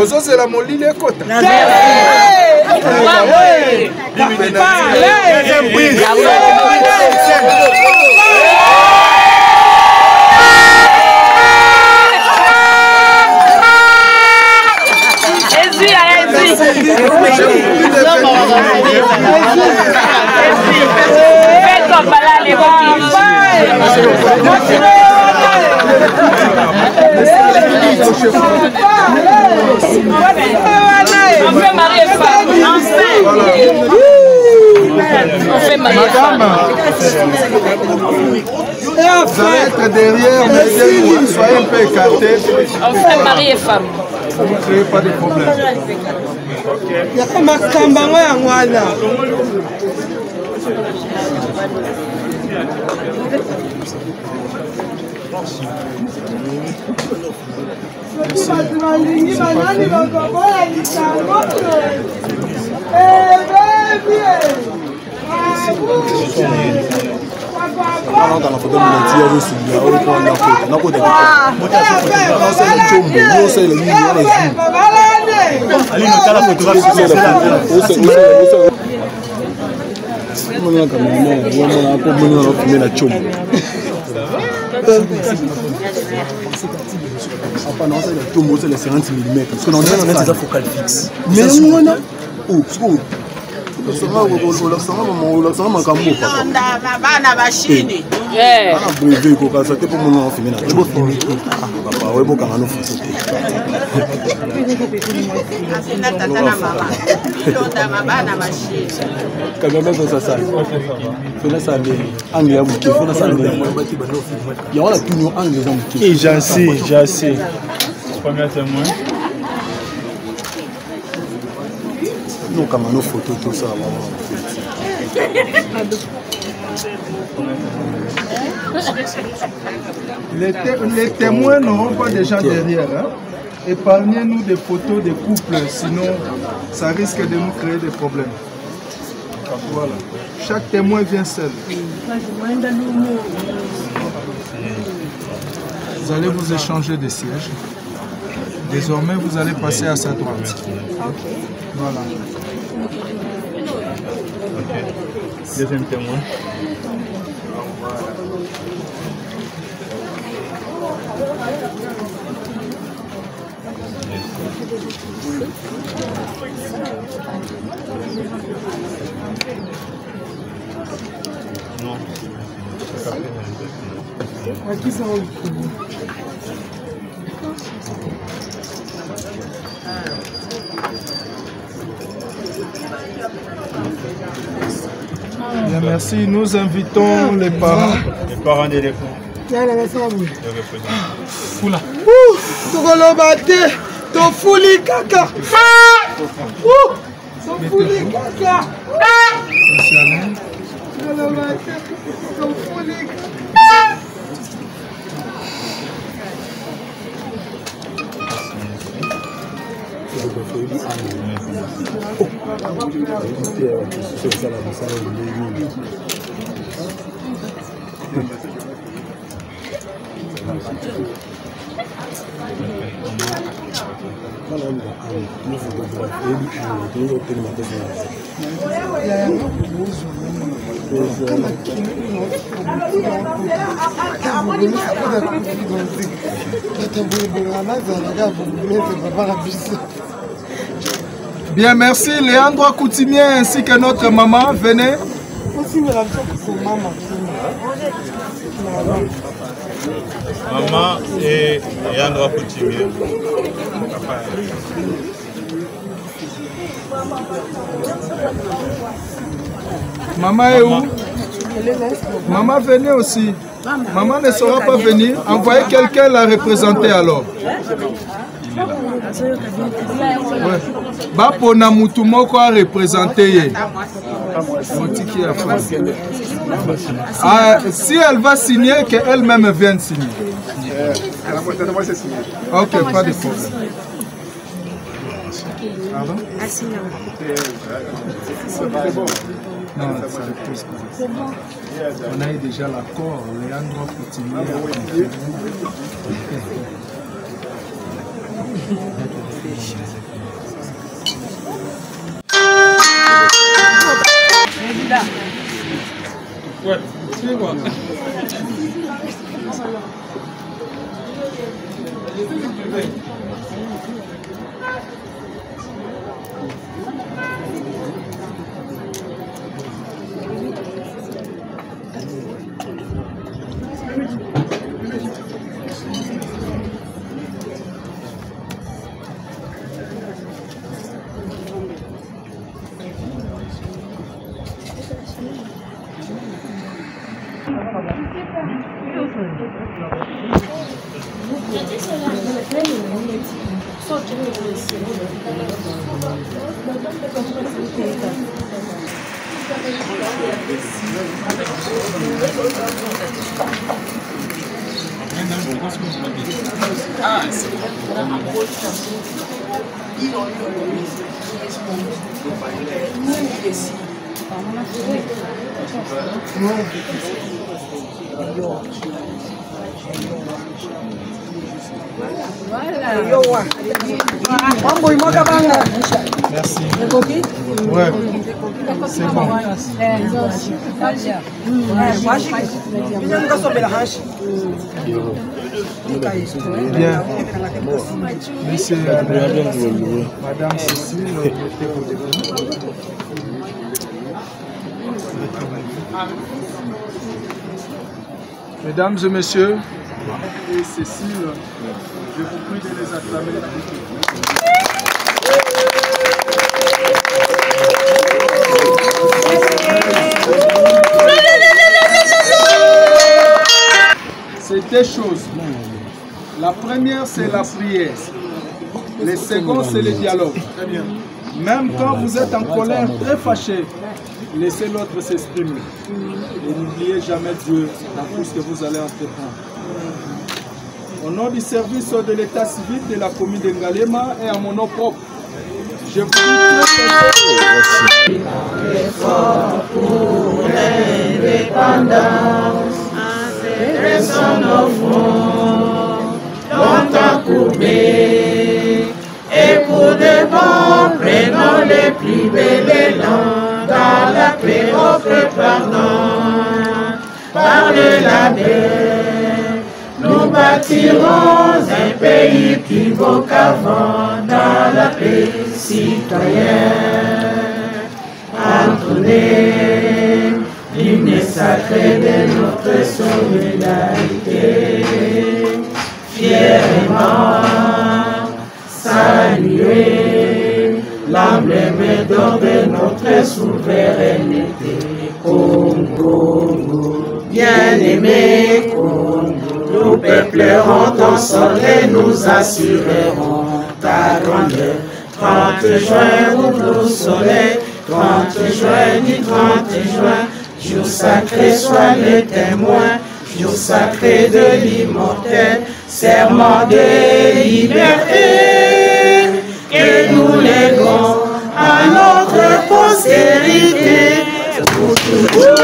ozozela molili ekota On fait mari et femme enceinte. On fait mari et femme. Vous allez être derrière, mais soyez un peu écartés. On fait mari et femme. Ça ne vous crée pas de problème. C'est les 50 mm. Parce que dans les focales fixes. Mais J'assais. Premier témoin. Non, comme nos photos, tout ça. Les témoins n'auront pas déjà derrière. Hein? Épargnez-nous des photos de couples, sinon ça risque de nous créer des problèmes. Voilà. Chaque témoin vient seul. Vous allez vous échanger des sièges. Désormais, vous allez passer à sa droite. Voilà. Deuxième témoin. Non. Bien, merci. Nous invitons les parents. Les parents des défunts. Fula. Tofuli kaka. Tofuli kaka. Bien, merci Léandre Coutumier ainsi que notre maman. Venez. Maman et Léandre Coutumier. Maman est où? Maman, venez aussi. Maman ne saura pas venir. Envoyez quelqu'un la représenter alors. Bapona mutu moko a représenté. Si elle va signer, qu'elle-même vienne signer. Ok, pas de problème. Pardon? Non, ça repose. On a eu déjà l'accord. Léandre Coutumier. Ouais, c'est quoi? Ah, c'est Merci. Ouais. C'est bon. Bien. Monsieur, Madame Cécile, Mesdames et messieurs, et Cécile, je vous prie de les acclamer. C'est deux choses. La première, c'est la prière. Le second, c'est le dialogue. Même quand vous êtes en colère, très fâché, laissez l'autre s'exprimer. Et n'oubliez jamais Dieu dans tout ce que vous allez entreprendre. Au nom du service de l'état civil de la commune de Ngalema et à mon nom propre, je vous dis l'effort pour l'indépendance, intéressons nos fronts, longtemps courbés, et pour de bon, prenons les plus belles élans dans la paix, offre pardon, par le label. Nous bâtirons un pays plus beau qu'avant dans la paix citoyenne. Entonner l'hymne sacré de notre solidarité. Fièrement saluer l'emblème d'or de notre souveraineté. Congo, bien-aimé Congo. Nous peuplerons ton sol et nous assurerons ta grandeur. 30 juin, ouvre le soleil, 30 juin, du 30 juin, jour sacré soit le témoin, jour sacré de l'immortel, serment de liberté, que nous léguons à notre postérité. Pour toujours.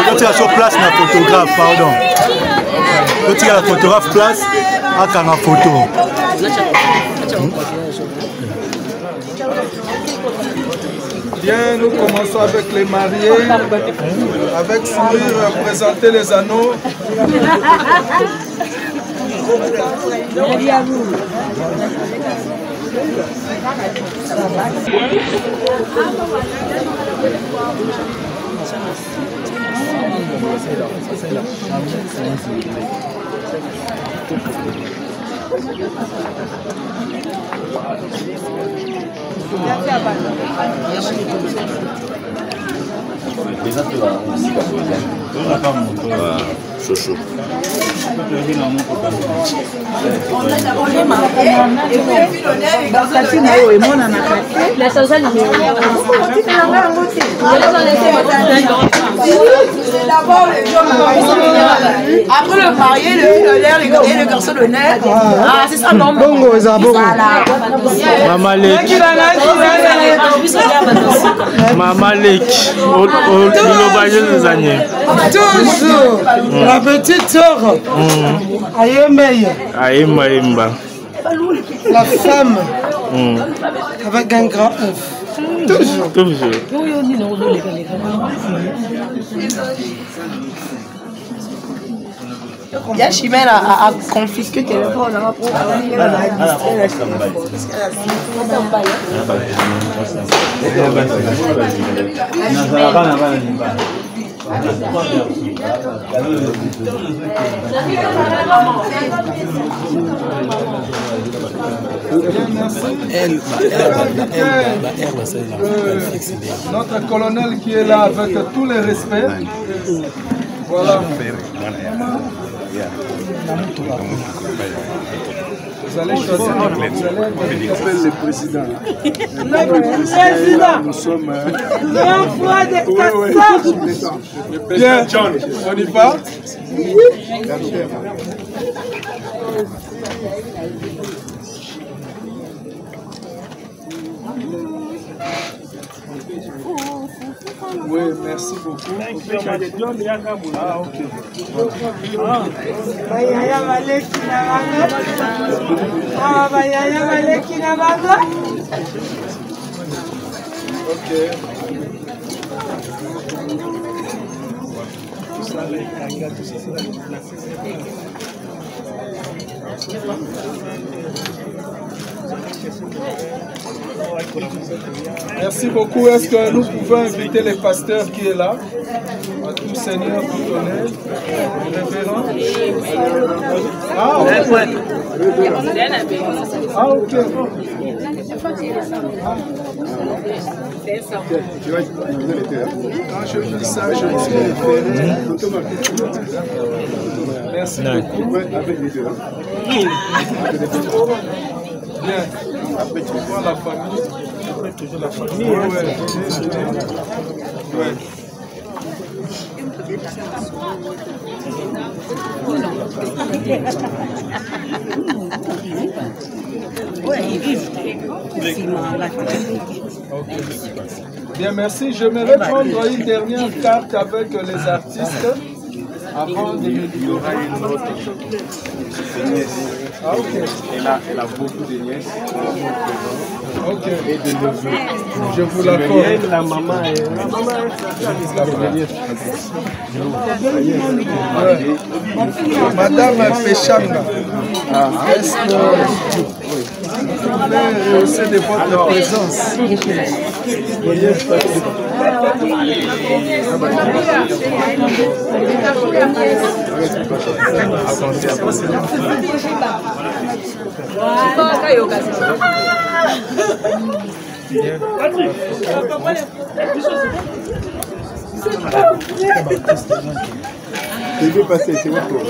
Quand tu es sur place, la photographe, pardon. Quand tu as la photographe place, à la photo. Bien, nous commençons avec les mariés, avec sourire, présenter les anneaux. Chouchou. d'abord les hommes. Après le marié, le fille d'honneur et le garçon d'honneur. Ah, c'est ça, non? Bongo, Ezabo. Maman Lek. Maman Lek. Toujours. La petite sœur. Ayemeye. Ayemba. La femme. Avec un grand œuf. Toujours. Il y a Chimène à confisquer le téléphone. Notre colonel qui est là avec tous les respects. Voilà. Vous allez choisir le président. Le président. Nous sommes. L'enfant de Bien, on y va. Oui, merci beaucoup. Ah, ok. Ok. Merci beaucoup. Est-ce que nous pouvons inviter les pasteurs qui est là? À tout Seigneur, tout honneur. Révérend. Ah, ok. Ah, ok. Quand je dis ça, je me suis référé. Merci beaucoup. Bien. Après, tu vois la famille. Après, toujours la famille. Ouais. Bien, merci. J'aimerais prendre une dernière carte avec les artistes avant de me livrer. Ah, ok. Elle a beaucoup de nièces. Ok. Et de neveux. Je vous l'accorde. La maman est. Madame Péchanga. Est-ce que vous voulez rehausser de votre présence? Je vais passer, c'est votre tour.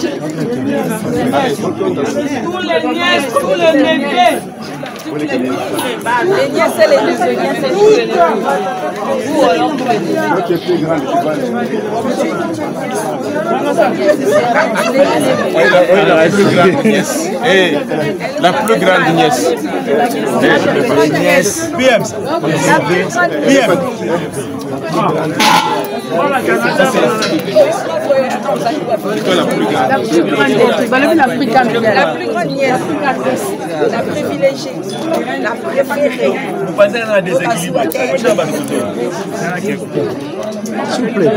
Tous les neveux. Les nièces et les neveux. Qui est plus grande, la plus grande nièce. PM. La plus grande nièce, la privilégiée, la préférée. Vous pensez à un déséquilibre. S'il vous plaît.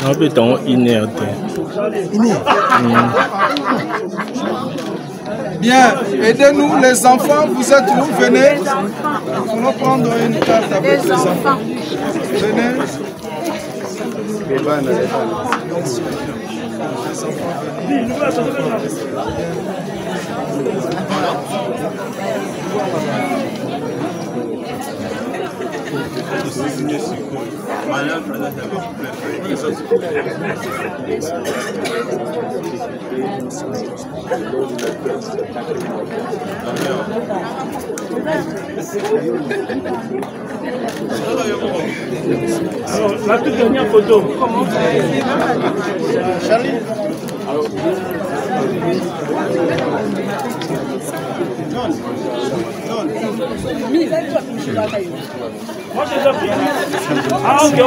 On peut être inerte. Bien, aidez-nous les enfants, vous êtes où? Venez. Nous allons prendre une carte avec les enfants. Venez. Alors, la toute dernière photo. Comment Charlie. Moi j'ai déjà pris. Ah ok.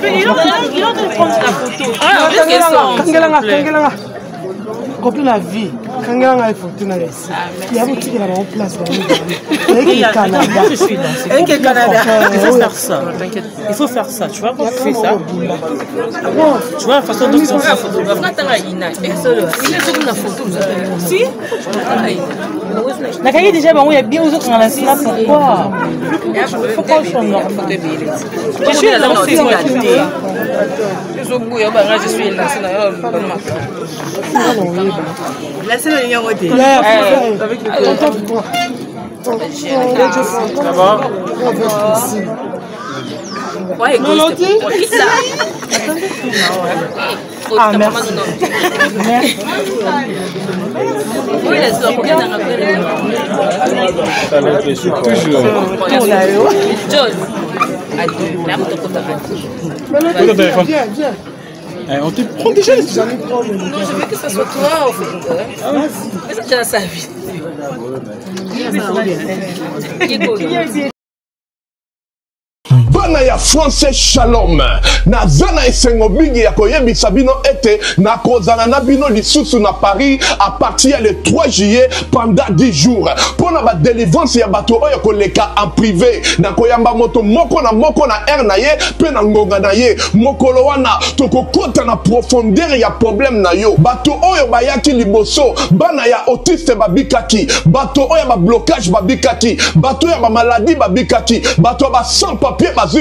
Il est en train de prendre la photo. Kangelanga. Copie la vie. Kangelanga est fortuna ici. Il y a beaucoup qui là en place. Il y a Canada. Je suis là. Il faut faire ça. Il faut faire ça. Tu vois quand tu fais ça. Tu vois la façon dont tu fais la photo. Si. La cahier déjà, il y a bien aux autres dans la snap. Pourquoi? Pourquoi je suis normal? Je suis lancée. Je suis lancée. Laissez le lien au dé. Avec le Ça va? Ouais, ah, merci. On te prend déjà. Non, je veux que ce soit toi au fait. Mais ça, tu as sa vie. Bana ya français shalom na zana esengo mingi ya koyebisa bino ete na kozana na bino lisusu na Paris à partir le 3 juillet pendant 10 jours pona ba délivrance ya bato oyo koleka en privé na koyamba moto moko na air na ye pe na ngonga na ye mokolo wana tokokota na profondeur ya problème na yo bato oyo bayaki liboso bana ya autiste babikaki bato oyo ba blocage babikaki bato ya ba maladie babikaki bato ba sans papier papier.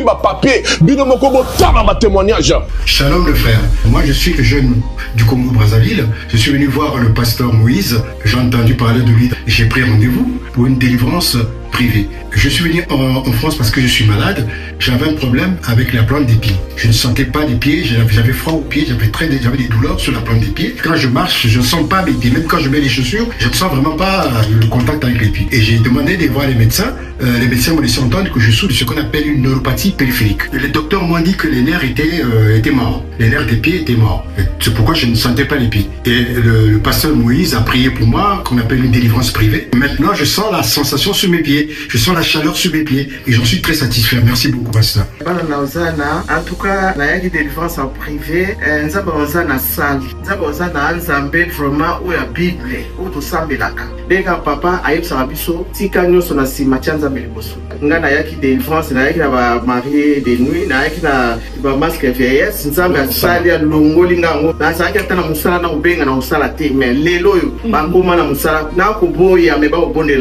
Shalom le frère, moi je suis jeune du Congo Brazzaville, je suis venu voir le pasteur Moïse, j'ai entendu parler de lui, j'ai pris rendez-vous pour une délivrance privée. Je suis venu en France parce que je suis malade, j'avais un problème avec la plante des pieds. Je ne sentais pas les pieds, j'avais froid aux pieds, j'avais des douleurs sur la plante des pieds. Quand je marche, je ne sens pas mes pieds, même quand je mets les chaussures, je ne sens vraiment pas le contact avec les pieds. Et j'ai demandé de voir les médecins m'ont laissé entendre que je souffre de ce qu'on appelle une neuropathie périphérique. Les docteurs m'ont dit que les nerfs étaient morts, les nerfs des pieds étaient morts. C'est pourquoi je ne sentais pas les pieds. Et le pasteur Moïse a prié pour moi, qu'on appelle une délivrance privée. Maintenant, je sens la sensation sur mes pieds, je sens la chaleur sur mes pieds et j'en suis très satisfait. Merci beaucoup, pasteur. En tout cas, la délivrance en privé, nous avons une salle, nous avons un vraiment où la Bible, où tout ça est là. Bega papa ayeb sarabiso tika nyoso na sima chanza meliboso ngana yaki délivrance na yaki na ba marié de nuit na yaki na ba masque vieillesse nzambe asali ya longoli ngango na saki atana musala na ubenga na musala te mais lelo yo bangoma na musala na ko boya me ba bonde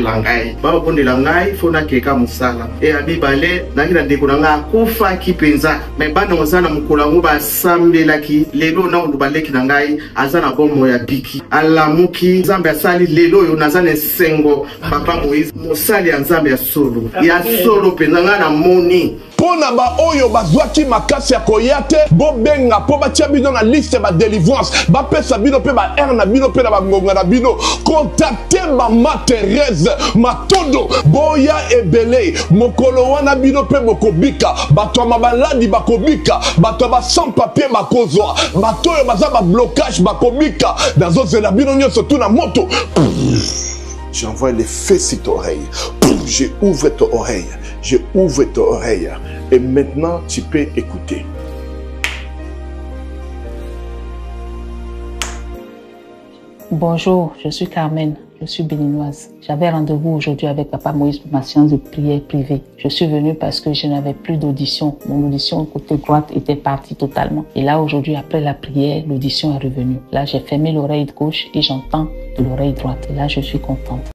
langai fona keka musala e abi bale na kina ndeko na kufa kipenza me bana musala mukula ngo ba sambela ki lelo na ulubaleki na ngai azana bomo ya biki alamuki nzambe asali lelo yo na sengo papa Moïse mosali ya nzambe ya solo penanga na moni pona ba oyo bazwaki makasi ya koyate bo benga po batia bino na liste ba délivrance ba pesa bino pe ba air na bino pe na ba ngonga na bino contacter mama Thérèse Matondo boya ebele mokolo wana bino pe bokobika bato ma baladi bakobika bato ba sans papier bakozwa bato oyo baza ba blocage bakobika dazo zela bino nyonso tuna moto. J'envoie les feux sur ton oreille. J'ouvre ton oreille. J'ouvre ton oreille. Et maintenant, tu peux écouter. Bonjour, je suis Carmen. Je suis béninoise. J'avais rendez-vous aujourd'hui avec Papa Moïse pour ma séance de prière privée. Je suis venue parce que je n'avais plus d'audition. Mon audition côté droite était partie totalement. Et là, aujourd'hui, après la prière, l'audition est revenue. Là, j'ai fermé l'oreille gauche et j'entends de l'oreille droite. Et là, je suis contente.